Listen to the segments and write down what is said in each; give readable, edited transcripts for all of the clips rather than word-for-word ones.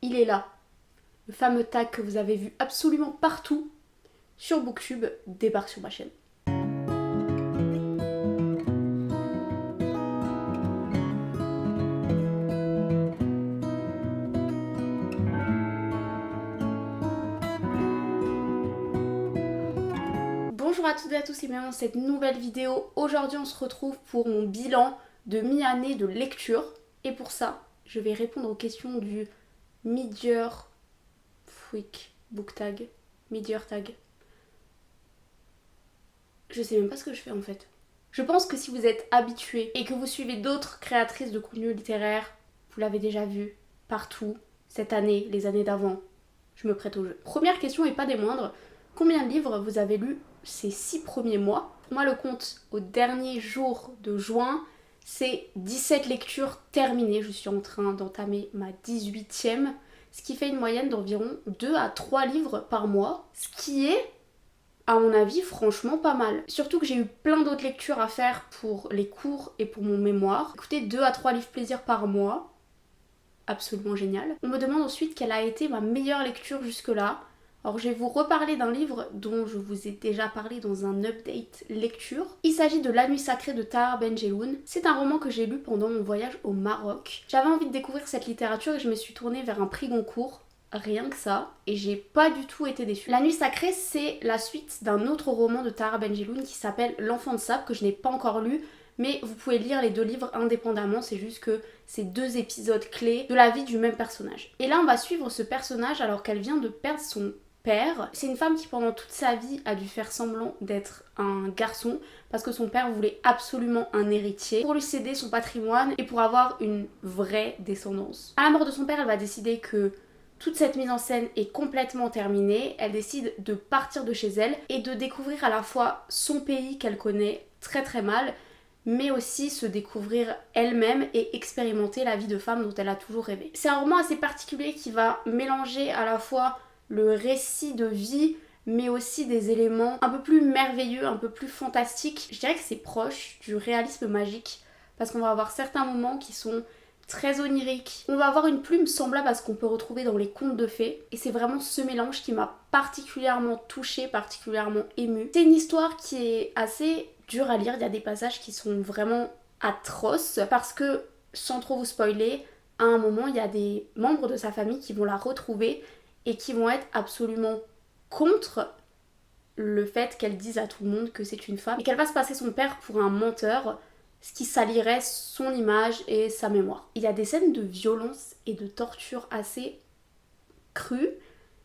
il est là. Le fameux tag que vous avez vu absolument partout sur Booktube débarque sur ma chaîne. Bonjour à toutes et à tous et bienvenue dans cette nouvelle vidéo. Aujourd'hui on se retrouve pour mon bilan de mi-année de lecture. Et pour ça, je vais répondre aux questions du Mid-Year Week Book Tag. Mid-Year Tag. Je sais même pas ce que je fais en fait. Je pense que si vous êtes habitué et que vous suivez d'autres créatrices de contenu littéraire, vous l'avez déjà vu partout, cette année, les années d'avant. Je me prête au jeu. Première question et pas des moindres. Combien de livres vous avez lus ces 6 premiers mois? Pour moi, le compte au dernier jour de juin, c'est 17 lectures terminées. Je suis en train d'entamer ma 18e, ce qui fait une moyenne d'environ 2 à 3 livres par mois, ce qui est, à mon avis, franchement pas mal. Surtout que j'ai eu plein d'autres lectures à faire pour les cours et pour mon mémoire. Écoutez, 2 à 3 livres plaisir par mois, absolument génial. On me demande ensuite quelle a été ma meilleure lecture jusque-là. Alors je vais vous reparler d'un livre dont je vous ai déjà parlé dans un update lecture. Il s'agit de La Nuit Sacrée de Tahar Ben Jelloun. C'est un roman que j'ai lu pendant mon voyage au Maroc. J'avais envie de découvrir cette littérature et je me suis tournée vers un prix Goncourt. Rien que ça, et j'ai pas du tout été déçue. La Nuit Sacrée, c'est la suite d'un autre roman de Tahar Ben Jelloun qui s'appelle L'Enfant de Sable, que je n'ai pas encore lu, mais vous pouvez lire les 2 livres indépendamment, c'est juste que c'est 2 épisodes clés de la vie du même personnage. Et là, on va suivre ce personnage alors qu'elle vient de perdre son père. C'est une femme qui pendant toute sa vie a dû faire semblant d'être un garçon parce que son père voulait absolument un héritier pour lui céder son patrimoine et pour avoir une vraie descendance. À la mort de son père, elle va décider que toute cette mise en scène est complètement terminée. Elle décide de partir de chez elle et de découvrir à la fois son pays qu'elle connaît très très mal, mais aussi se découvrir elle-même et expérimenter la vie de femme dont elle a toujours rêvé. C'est un roman assez particulier qui va mélanger à la fois le récit de vie, mais aussi des éléments un peu plus merveilleux, un peu plus fantastiques. Je dirais que c'est proche du réalisme magique, parce qu'on va avoir certains moments qui sont très oniriques. On va avoir une plume semblable à ce qu'on peut retrouver dans les contes de fées, et c'est vraiment ce mélange qui m'a particulièrement touchée, particulièrement émue. C'est une histoire qui est assez dure à lire, il y a des passages qui sont vraiment atroces, parce que, sans trop vous spoiler, à un moment, il y a des membres de sa famille qui vont la retrouver et qui vont être absolument contre le fait qu'elle dise à tout le monde que c'est une femme et qu'elle va se passer son père pour un menteur, ce qui salirait son image et sa mémoire. Il y a des scènes de violence et de torture assez crues,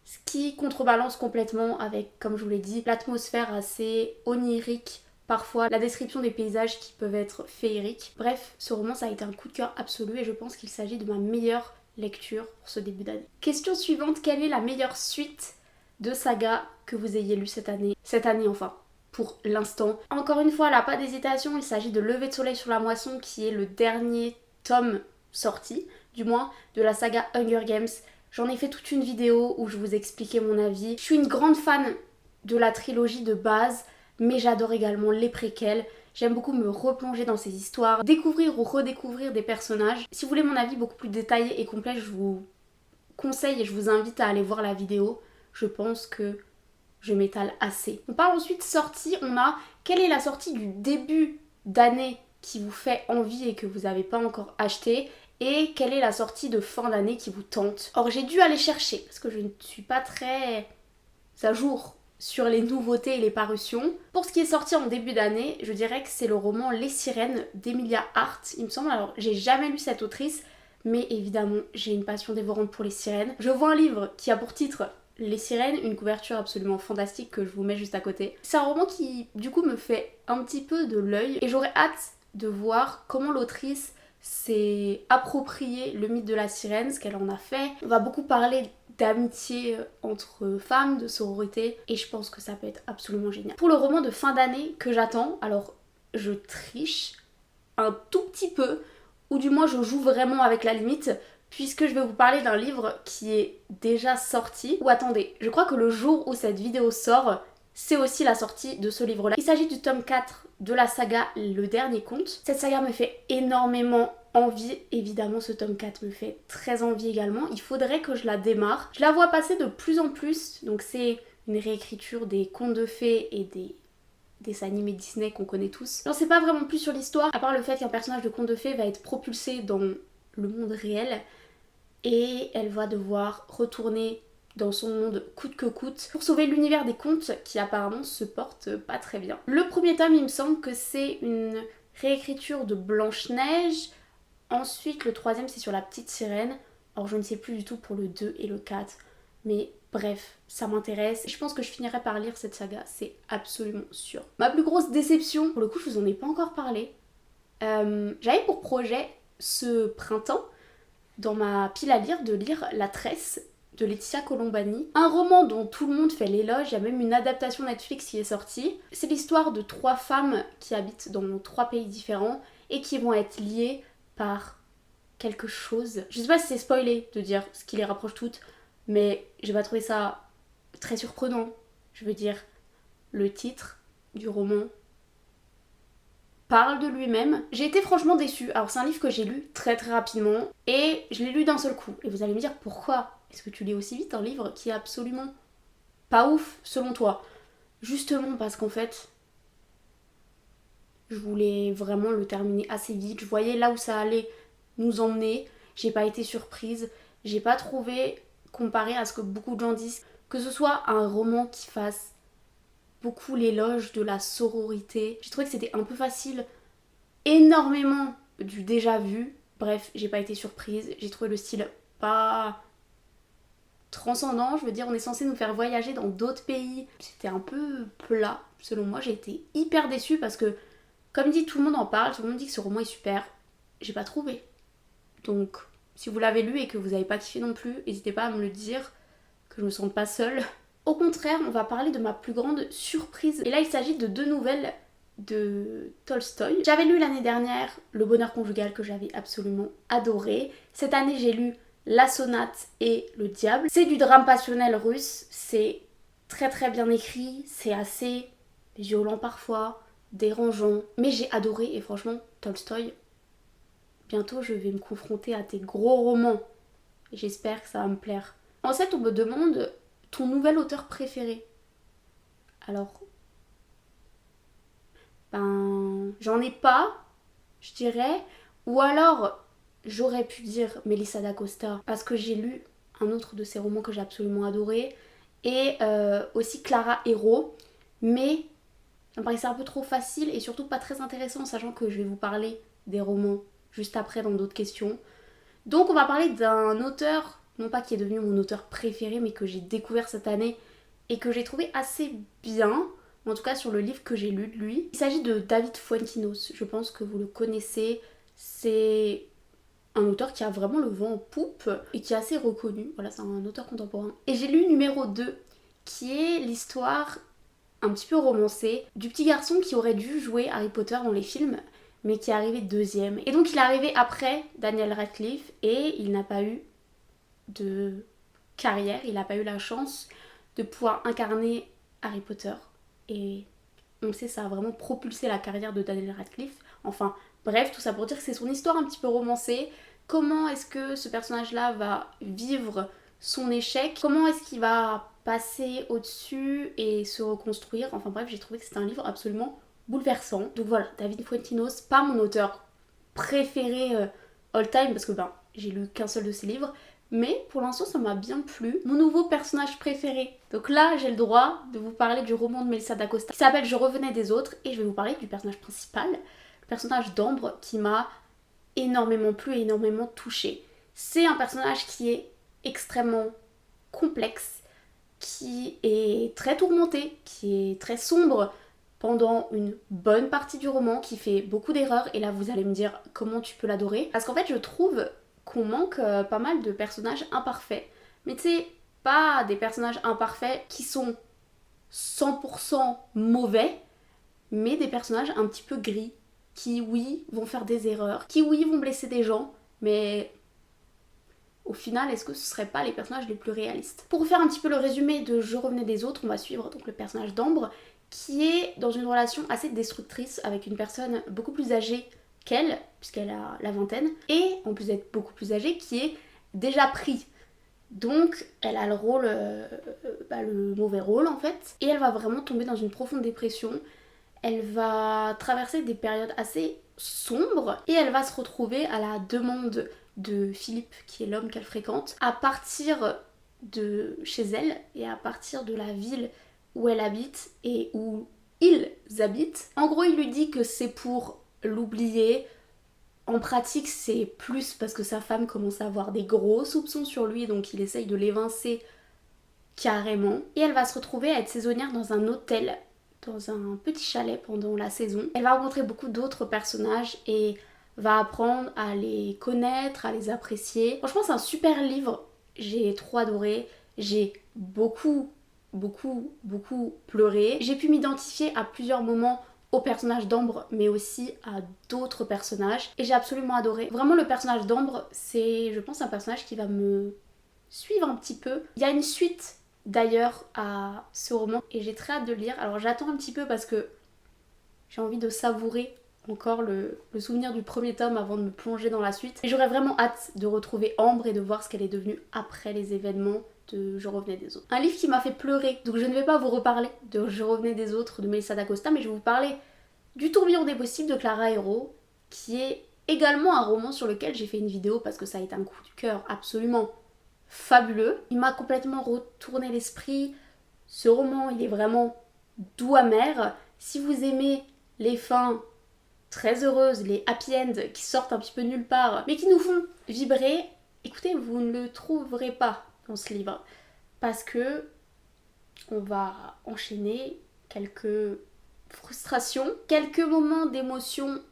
ce qui contrebalance complètement avec, comme je vous l'ai dit, l'atmosphère assez onirique, parfois la description des paysages qui peuvent être féeriques. Bref, ce roman ça a été un coup de cœur absolu et je pense qu'il s'agit de ma meilleure lecture pour ce début d'année. Question suivante, quelle est la meilleure suite de saga que vous ayez lu cette année? Cette année enfin, pour l'instant. Encore une fois, là, pas d'hésitation, il s'agit de Lever de soleil sur la moisson qui est le dernier tome sorti, du moins, de la saga Hunger Games. J'en ai fait toute une vidéo où je vous expliquais mon avis. Je suis une grande fan de la trilogie de base, mais j'adore également les préquels. J'aime beaucoup me replonger dans ces histoires, découvrir ou redécouvrir des personnages. Si vous voulez mon avis beaucoup plus détaillé et complet, je vous conseille et je vous invite à aller voir la vidéo. Je pense que je m'étale assez. On parle ensuite sortie, on a quelle est la sortie du début d'année qui vous fait envie et que vous n'avez pas encore acheté, et quelle est la sortie de fin d'année qui vous tente. Or j'ai dû aller chercher parce que je ne suis pas très à jour sur les nouveautés et les parutions. Pour ce qui est sorti en début d'année, je dirais que c'est le roman Les Sirènes d'Emilia Hart, il me semble. Alors j'ai jamais lu cette autrice, mais évidemment j'ai une passion dévorante pour les sirènes. Je vois un livre qui a pour titre Les Sirènes, une couverture absolument fantastique que je vous mets juste à côté. C'est un roman qui du coup me fait un petit peu de l'œil et j'aurais hâte de voir comment l'autrice s'est approprié le mythe de la sirène, ce qu'elle en a fait. On va beaucoup parler d'amitié entre femmes, de sororité, et je pense que ça peut être absolument génial. Pour le roman de fin d'année que j'attends, alors je triche un tout petit peu, ou du moins je joue vraiment avec la limite, puisque je vais vous parler d'un livre qui est déjà sorti. Ou attendez, je crois que le jour où cette vidéo sort, c'est aussi la sortie de ce livre-là. Il s'agit du tome 4 de la saga Le Dernier Conte. Cette saga me fait énormément envie, évidemment ce tome 4 me fait très envie également. Il faudrait que je la démarre. Je la vois passer de plus en plus, donc c'est une réécriture des contes de fées et des dessins animés Disney qu'on connaît tous. J'en sais pas vraiment plus sur l'histoire, à part le fait qu'un personnage de conte de fées va être propulsé dans le monde réel et elle va devoir retourner dans son monde coûte que coûte pour sauver l'univers des contes qui apparemment se porte pas très bien. Le premier tome, il me semble que c'est une réécriture de Blanche-Neige. Ensuite, le troisième, c'est sur la petite sirène. Alors, je ne sais plus du tout pour le 2 et le 4. Mais bref, ça m'intéresse. Je pense que je finirai par lire cette saga, c'est absolument sûr. Ma plus grosse déception, pour le coup, je vous en ai pas encore parlé. J'avais pour projet ce printemps, dans ma pile à lire, de lire La Tresse de Laetitia Colombani. Un roman dont tout le monde fait l'éloge, il y a même une adaptation Netflix qui est sortie. C'est l'histoire de 3 femmes qui habitent dans 3 pays différents et qui vont être liées par quelque chose. Je sais pas si c'est spoilé de dire ce qui les rapproche toutes, mais j'ai pas trouvé ça très surprenant. Je veux dire, le titre du roman parle de lui-même. J'ai été franchement déçue. Alors c'est un livre que j'ai lu très très rapidement et je l'ai lu d'un seul coup. Et vous allez me dire pourquoi est-ce que tu lis aussi vite un livre qui est absolument pas ouf selon toi? Justement parce qu'en fait, je voulais vraiment le terminer assez vite. Je voyais là où ça allait nous emmener. J'ai pas été surprise. J'ai pas trouvé, comparé à ce que beaucoup de gens disent, que ce soit un roman qui fasse beaucoup l'éloge de la sororité. J'ai trouvé que c'était un peu facile. Énormément du déjà vu. Bref, j'ai pas été surprise. J'ai trouvé le style pas transcendant. Je veux dire, on est censé nous faire voyager dans d'autres pays. C'était un peu plat, selon moi. J'ai été hyper déçue parce que, comme dit, tout le monde en parle. Tout le monde dit que ce roman est super. J'ai pas trouvé. Donc, si vous l'avez lu et que vous n'avez pas kiffé non plus, n'hésitez pas à me le dire, que je me sente pas seule. Au contraire, on va parler de ma plus grande surprise. Et là, il s'agit de 2 nouvelles de Tolstoï. J'avais lu l'année dernière Le Bonheur conjugal que j'avais absolument adoré. Cette année, j'ai lu La Sonate et Le Diable. C'est du drame passionnel russe. C'est très très bien écrit. C'est assez violent parfois, dérangeant. Mais j'ai adoré et franchement, Tolstoï, bientôt je vais me confronter à tes gros romans. J'espère que ça va me plaire. Ensuite, on me demande ton nouvel auteur préféré. Alors, j'en ai pas, je dirais. Ou alors, j'aurais pu dire Melissa d'Acosta parce que j'ai lu un autre de ses romans que j'ai absolument adoré. Et aussi Clara Hérault. Mais ça me paraissait un peu trop facile et surtout pas très intéressant, sachant que je vais vous parler des romans juste après dans d'autres questions. Donc on va parler d'un auteur, non pas qui est devenu mon auteur préféré, mais que j'ai découvert cette année et que j'ai trouvé assez bien, en tout cas sur le livre que j'ai lu de lui. Il s'agit de David Fuenquinos, je pense que vous le connaissez. C'est un auteur qui a vraiment le vent en poupe et qui est assez reconnu. Voilà, c'est un auteur contemporain. Et j'ai lu numéro 2, qui est l'histoire un petit peu romancée du petit garçon qui aurait dû jouer Harry Potter dans les films, mais qui est arrivé deuxième. Et donc il est arrivé après Daniel Radcliffe et il n'a pas eu de carrière, il n'a pas eu la chance de pouvoir incarner Harry Potter. Et on le sait, ça a vraiment propulsé la carrière de Daniel Radcliffe. Enfin, bref, tout ça pour dire que c'est son histoire un petit peu romancée. Comment est-ce que ce personnage-là va vivre son échec? Comment est-ce qu'il va passer au-dessus et se reconstruire? Enfin bref, j'ai trouvé que c'était un livre absolument bouleversant. Donc voilà, David Fuenquinos, pas mon auteur préféré all time parce que j'ai lu qu'un seul de ses livres, mais pour l'instant ça m'a bien plu. Mon nouveau personnage préféré. Donc là j'ai le droit de vous parler du roman de Melissa d'Acosta qui s'appelle Je revenais des autres et je vais vous parler du personnage principal, le personnage d'Ambre qui m'a énormément plu et énormément touchée. C'est un personnage qui est extrêmement complexe, qui est très tourmenté, qui est très sombre pendant une bonne partie du roman, qui fait beaucoup d'erreurs, et là vous allez me dire comment tu peux l'adorer. Parce qu'en fait je trouve qu'on manque pas mal de personnages imparfaits. Mais tu sais, pas des personnages imparfaits qui sont 100% mauvais, mais des personnages un petit peu gris, qui oui vont faire des erreurs, qui oui vont blesser des gens, mais au final, est-ce que ce ne seraient pas les personnages les plus réalistes? Pour vous faire un petit peu le résumé de Je revenais des autres, on va suivre donc le personnage d'Ambre, qui est dans une relation assez destructrice avec une personne beaucoup plus âgée qu'elle, puisqu'elle a la vingtaine, et en plus d'être beaucoup plus âgée, qui est déjà pris. Donc elle a le rôle, le mauvais rôle en fait, et elle va vraiment tomber dans une profonde dépression. Elle va traverser des périodes assez sombres et elle va se retrouver à la demande de Philippe, qui est l'homme qu'elle fréquente, à partir de chez elle et à partir de la ville où elle habite et où ils habitent. En gros, il lui dit que c'est pour l'oublier. En pratique, c'est plus parce que sa femme commence à avoir des gros soupçons sur lui, donc il essaye de l'évincer carrément. Et elle va se retrouver à être saisonnière dans un hôtel, dans un petit chalet pendant la saison. Elle va rencontrer beaucoup d'autres personnages et va apprendre à les connaître, à les apprécier. Franchement, c'est un super livre. J'ai trop adoré. J'ai beaucoup pleuré. J'ai pu m'identifier à plusieurs moments au personnage d'Ambre, mais aussi à d'autres personnages. Et j'ai absolument adoré. Vraiment, le personnage d'Ambre, c'est, je pense, un personnage qui va me suivre un petit peu. Il y a une suite d'ailleurs à ce roman et j'ai très hâte de le lire. Alors j'attends un petit peu parce que j'ai envie de savourer encore le souvenir du premier tome avant de me plonger dans la suite. Et j'aurais vraiment hâte de retrouver Ambre et de voir ce qu'elle est devenue après les événements de Je revenais des autres. Un livre qui m'a fait pleurer, donc je ne vais pas vous reparler de Je revenais des autres de Melissa d'Acosta, mais je vais vous parler du Tourbillon des possibles de Clara Hérault, qui est également un roman sur lequel j'ai fait une vidéo parce que ça a été un coup de cœur absolument fabuleux. Il m'a complètement retourné l'esprit. Ce roman, il est vraiment doux amer. Si vous aimez les fins très heureuses, les happy end qui sortent un petit peu nulle part, mais qui nous font vibrer, écoutez, vous ne le trouverez pas dans ce livre. Parce que on va enchaîner quelques frustrations, quelques moments d'émotion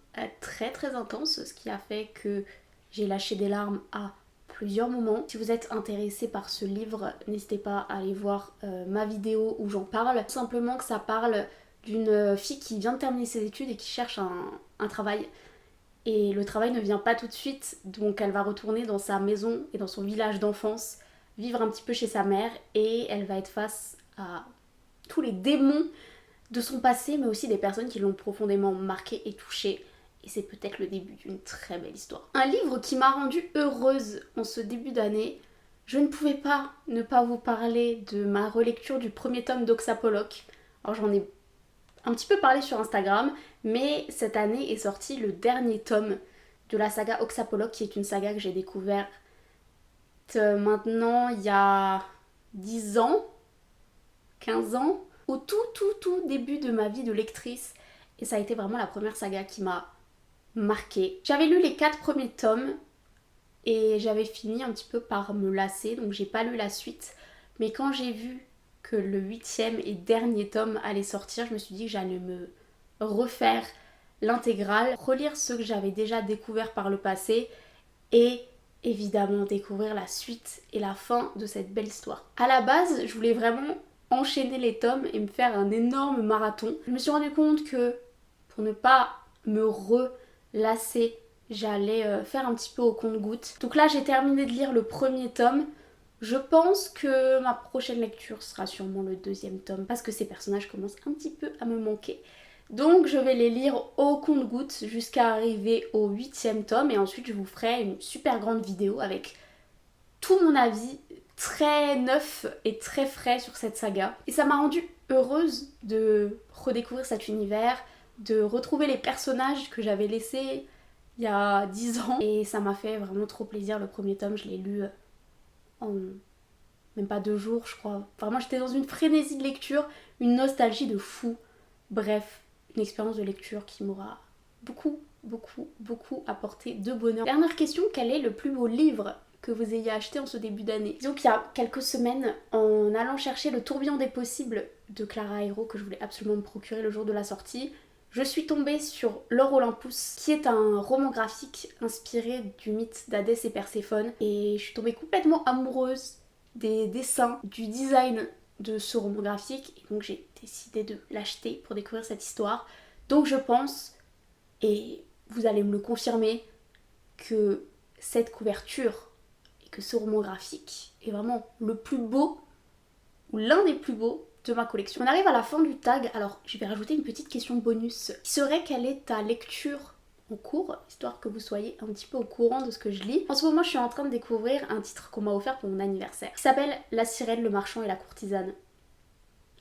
très très intenses, ce qui a fait que j'ai lâché des larmes à plusieurs moments. Si vous êtes intéressé par ce livre, n'hésitez pas à aller voir ma vidéo où j'en parle. Simplement que ça parle d'une fille qui vient de terminer ses études et qui cherche un travail. Et le travail ne vient pas tout de suite, donc elle va retourner dans sa maison et dans son village d'enfance, vivre un petit peu chez sa mère, et elle va être face à tous les démons de son passé, mais aussi des personnes qui l'ont profondément marquée et touchée. Et c'est peut-être le début d'une très belle histoire. Un livre qui m'a rendue heureuse en ce début d'année. Je ne pouvais pas ne pas vous parler de ma relecture du premier tome d'Oxapoloch. Alors j'en ai un petit peu parlé sur Instagram, mais cette année est sorti le dernier tome de la saga Oxapoloch, qui est une saga que j'ai découverte maintenant il y a 10 ans, 15 ans, au tout début de ma vie de lectrice. Et ça a été vraiment la première saga qui m'a marquée. J'avais lu les 4 premiers tomes et j'avais fini un petit peu par me lasser, donc j'ai pas lu la suite. Mais quand j'ai vu que le 8e et dernier tome allait sortir, je me suis dit que j'allais me refaire l'intégrale, relire ce que j'avais déjà découvert par le passé et évidemment découvrir la suite et la fin de cette belle histoire. À la base, je voulais vraiment enchaîner les tomes et me faire un énorme marathon. Je me suis rendu compte que pour ne pas me relasser, j'allais faire un petit peu au compte-gouttes. Donc là, j'ai terminé de lire le premier tome. Je pense que ma prochaine lecture sera sûrement le 2e tome parce que ces personnages commencent un petit peu à me manquer. Donc je vais les lire au compte-gouttes jusqu'à arriver au 8e tome et ensuite je vous ferai une super grande vidéo avec tout mon avis très neuf et très frais sur cette saga. Et ça m'a rendue heureuse de redécouvrir cet univers, de retrouver les personnages que j'avais laissés il y a 10 ans. Et ça m'a fait vraiment trop plaisir. Le premier tome, je l'ai lu en même pas 2 jours, je crois. Vraiment, j'étais dans une frénésie de lecture, une nostalgie de fou. Bref, une expérience de lecture qui m'aura beaucoup apporté de bonheur. Dernière question, quel est le plus beau livre que vous ayez acheté en ce début d'année? Disons qu'il y a quelques semaines, en allant chercher le Tourbillon des possibles de Clara Hérault, que je voulais absolument me procurer le jour de la sortie, je suis tombée sur L'Or Olympus, qui est un roman graphique inspiré du mythe d'Hadès et Perséphone, et je suis tombée complètement amoureuse des dessins, du design de ce roman graphique, et donc j'ai décidé de l'acheter pour découvrir cette histoire. Donc je pense, et vous allez me le confirmer, que cette couverture et que ce roman graphique est vraiment le plus beau, ou l'un des plus beaux de ma collection. On arrive à la fin du tag, alors je vais rajouter une petite question bonus, qui serait: quelle est ta lecture en cours, histoire que vous soyez un petit peu au courant de ce que je lis. En ce moment, je suis en train de découvrir un titre qu'on m'a offert pour mon anniversaire, qui s'appelle La sirène, le marchand et la courtisane.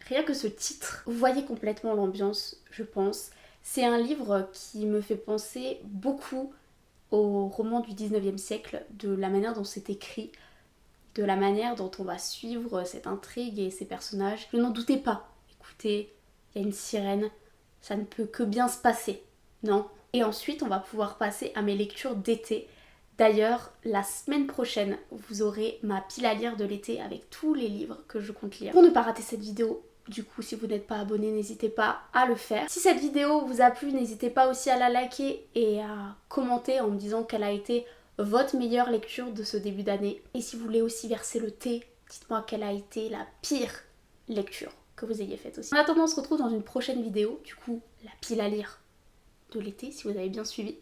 Rien que ce titre, vous voyez complètement l'ambiance, je pense. C'est un livre qui me fait penser beaucoup au roman du 19e siècle, de la manière dont c'est écrit, de la manière dont on va suivre cette intrigue et ces personnages. Je n'en doutais pas. Écoutez, il y a une sirène, ça ne peut que bien se passer, non? Et ensuite, on va pouvoir passer à mes lectures d'été. D'ailleurs, la semaine prochaine, vous aurez ma pile à lire de l'été avec tous les livres que je compte lire. Pour ne pas rater cette vidéo, du coup, si vous n'êtes pas abonné, n'hésitez pas à le faire. Si cette vidéo vous a plu, n'hésitez pas aussi à la liker et à commenter en me disant quelle a été votre meilleure lecture de ce début d'année. Et si vous voulez aussi verser le thé, dites-moi quelle a été la pire lecture que vous ayez faite aussi. En attendant, on se retrouve dans une prochaine vidéo, du coup, la pile à lire de l'été, si vous avez bien suivi.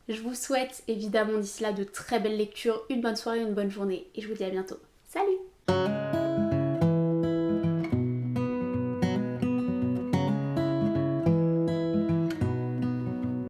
Je vous souhaite évidemment d'ici là de très belles lectures, une bonne soirée, une bonne journée, et je vous dis à bientôt. Salut!